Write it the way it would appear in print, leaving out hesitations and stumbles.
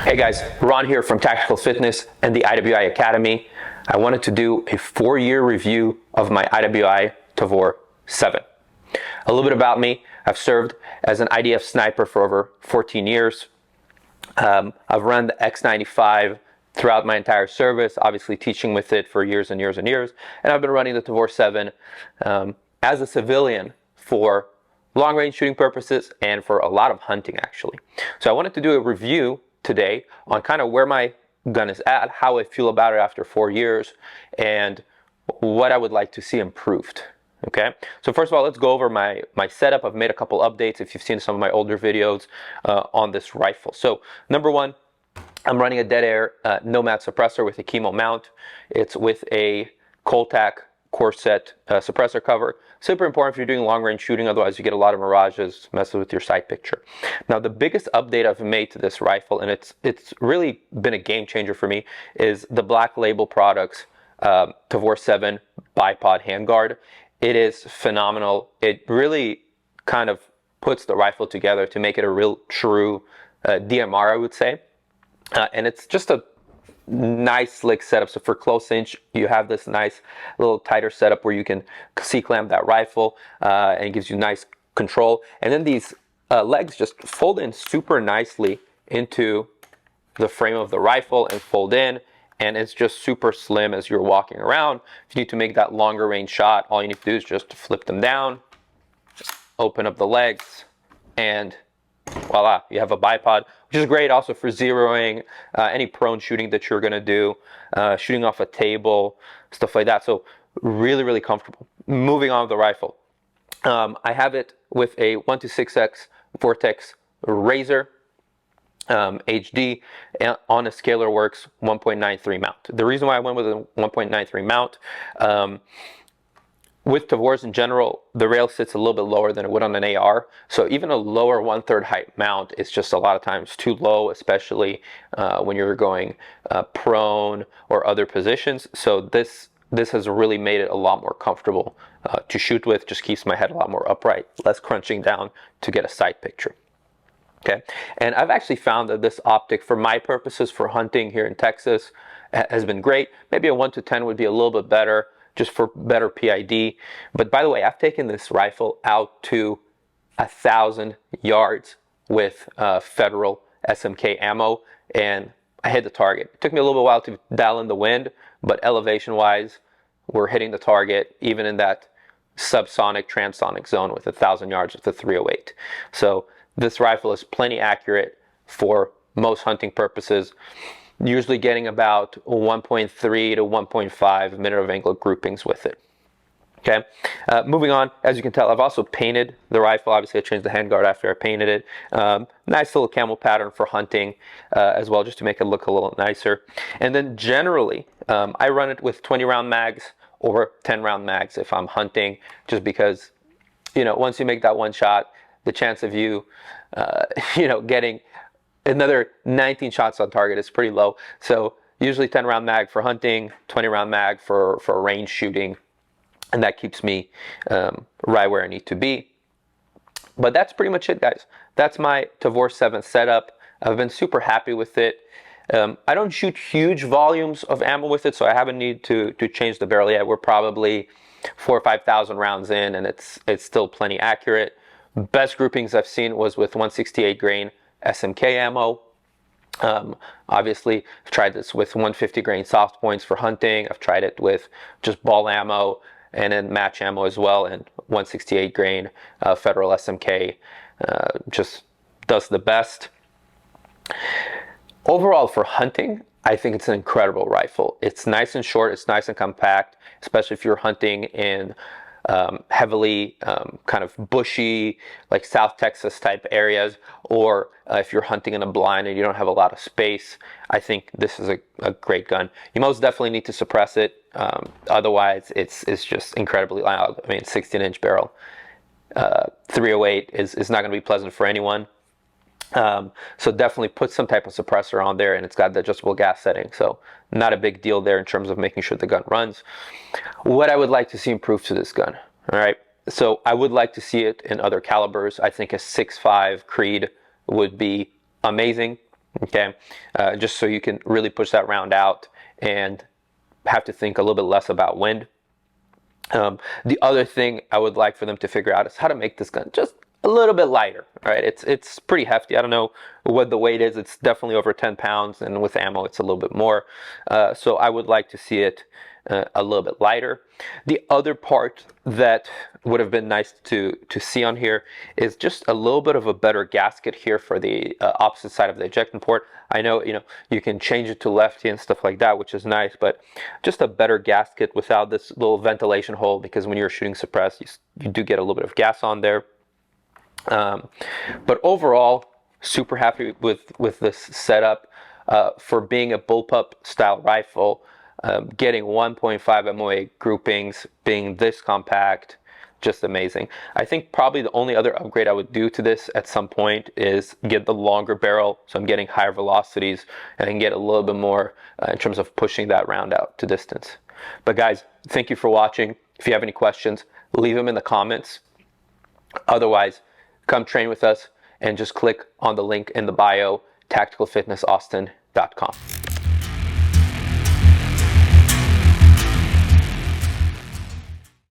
Hey guys, Ron here from Tactical Fitness and the IWI Academy. I wanted to do a 4-year review of my IWI Tavor 7. A little bit about me. I've served as an IDF sniper for over 14 years. I've run the X95 throughout my entire service, obviously teaching with it for years and years and years. And I've been running the Tavor 7 as a civilian for long-range shooting purposes and for a lot of hunting, actually. So I wanted to do a review today on kind of where my gun is at, how I feel about it after 4 years, and what I would like to see improved. Okay, so first of all, let's go over my setup. I've made a couple updates if you've seen some of my older videos on this rifle. So number one, I'm running a dead air nomad suppressor with a chemo mount. It's with a Coltac corset suppressor cover. Super important if you're doing long range shooting, otherwise you get a lot of mirages, messes with your sight picture. Now the biggest update I've made to this rifle, and it's really been a game changer for me, is the Black Label Products Tavor 7 bipod handguard. It is phenomenal. It really kind of puts the rifle together to make it a real true DMR, I would say. And it's just a nice slick setup. So for close range, you have this nice little tighter setup where you can C-clamp that rifle and it gives you nice control. And then these legs just fold in super nicely into the frame of the rifle and fold in, and it's just super slim as you're walking around. If you need to make that longer range shot, all you need to do is just flip them down, open up the legs, and voila, you have a bipod, which is great also for zeroing any prone shooting that you're gonna do, shooting off a table, stuff like that. So really, really comfortable. Moving on with the rifle. I have it with a 126X Vortex Razor HD on a Scalar Works 1.93 mount. The reason why I went with a 1.93 mount, with Tavors in general, the rail sits a little bit lower than it would on an AR. So even a lower 1/3 height mount is just a lot of times too low, especially when you're going prone or other positions. So this has really made it a lot more comfortable to shoot with. Just keeps my head a lot more upright, less crunching down to get a sight picture. Okay, and I've actually found that this optic, for my purposes for hunting here in Texas, has been great. Maybe a 1-10 would be a little bit better, just for better PID. But by the way, I've taken this rifle out to 1,000 yards with federal SMK ammo, and I hit the target. It took me a little bit while to dial in the wind, but elevation-wise, we're hitting the target even in that subsonic, transonic zone with 1,000 yards with the 308. So this rifle is plenty accurate for most hunting purposes, usually getting about 1.3 to 1.5 minute of angle groupings with it. Okay, moving on, as you can tell, I've also painted the rifle. Obviously, I changed the handguard after I painted it. Nice little camel pattern for hunting as well, just to make it look a little nicer. And then generally, I run it with 20 round mags or 10 round mags if I'm hunting, just because, you know, once you make that one shot, the chance of you, getting another 19 shots on target is pretty low. So usually 10 round mag for hunting, 20 round mag for range shooting, and that keeps me right where I need to be. But that's pretty much it, guys. That's my Tavor 7 setup. I've been super happy with it. I don't shoot huge volumes of ammo with it, so I haven't need to change the barrel yet. We're probably 4,000 or 5,000 rounds in, and it's still plenty accurate. Best groupings I've seen was with 168 grain SMK ammo. Obviously, I've tried this with 150 grain soft points for hunting. I've tried it with just ball ammo and then match ammo as well, and 168 grain federal SMK just does the best. Overall, for hunting, I think it's an incredible rifle. It's nice and short, it's nice and compact, especially if you're hunting in heavily kind of bushy, like South Texas type areas, or if you're hunting in a blind and you don't have a lot of space. I think this is a great gun. You most definitely need to suppress it, otherwise it's just incredibly loud. I mean, 16-inch barrel, 308 is not going to be pleasant for anyone. So definitely put some type of suppressor on there, and it's got the adjustable gas setting, so not a big deal there in terms of making sure the gun runs. What I would like to see improved to this gun, all right, so I would like to see it in other calibers. I think a 6.5 Creed would be amazing. Okay, just so you can really push that round out and have to think a little bit less about wind. The other thing I would like for them to figure out is how to make this gun just a little bit lighter. Right? It's pretty hefty. I don't know what the weight is. It's definitely over 10 pounds, and with ammo, it's a little bit more. So I would like to see it a little bit lighter. The other part that would have been nice to see on here is just a little bit of a better gasket here for the opposite side of the ejecting port. I know, you can change it to lefty and stuff like that, which is nice, but just a better gasket without this little ventilation hole, because when you're shooting suppressed, you do get a little bit of gas on there. But overall, super happy with this setup. For being a bullpup style rifle, getting 1.5 MOA groupings, being this compact, just amazing. I think probably the only other upgrade I would do to this at some point is get the longer barrel, so I'm getting higher velocities and I can get a little bit more in terms of pushing that round out to distance. But guys, thank you for watching. If you have any questions, leave them in the comments. Otherwise, come train with us and just click on the link in the bio, tacticalfitnessaustin.com.